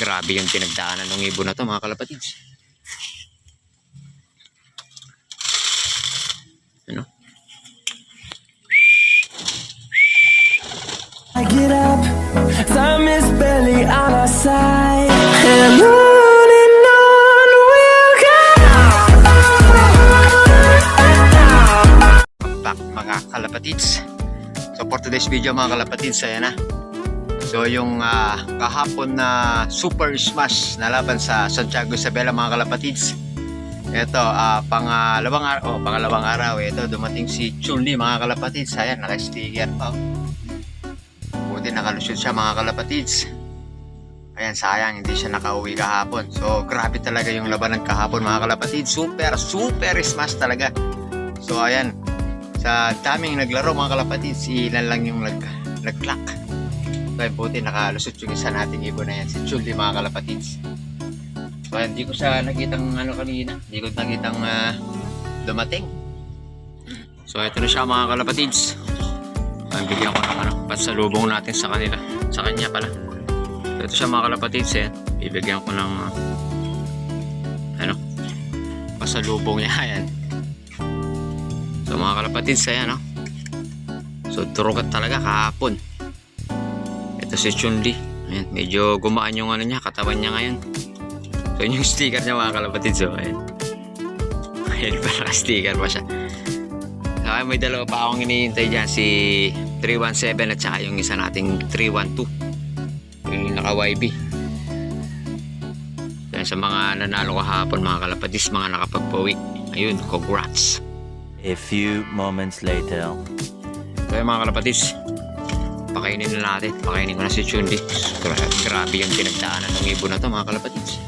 Grabe yung pinagdaanan ng ibon na to mga kalapatids. Ano? I get up, time is barely on our side, and on we'll go. Back mga kalapatids. So for today's video mga kalapatids, ayan na. So yung kahapon na Super Smash na laban sa Santiago Isabela mga kalapatids. Ito pangalawang araw ito dumating si Chun-Li mga kalapatids. Ayan, naka-sticker pa. Buti nakalusyon siya mga kalapatids. Ayan, sayang hindi siya nakauwi kahapon. So grabe talaga yung labanan kahapon mga kalapatids. Super smash talaga. So ayan, sa daming naglaro mga kalapatids, ilan lang yung nag-clock. So ayan, buti nakalusot yung isa nating ibon na yan, si Chun-Li mga kalapatids. So ayan, hindi ko siya nakitang kanina. Hindi ko nakitang dumating. So ito na siya mga kalapatids. Bigyan ko ng pasalubong natin sa kanila. Sa kanya pala. So ito siya mga kalapatids eh. Bibigyan ko ng pasalubong niya. Ayan. So mga kalapatids, ayan So turugat talaga kahapon. Ito si Chun-Li. Ayan, medyo gumaan yung niya, katawan niya ngayon. So yung sticker niya mga kalapatids. So ayan. Ayan pa, naka-sticker pa siya. Okay, may dalawa pa akong hinihintay dyan, si 317 at saka yung isa nating 312, yung naka YB. Yan, sa mga nanalo kahapon mga kalapatids, mga nakapagpawi, ayun, congrats. A few moments later. So yung mga kalapatids, pakainin na natin. Pakainin ko na si Chun-Li. Grabe yung pinagdaanan ng ibon na to mga kalapatids.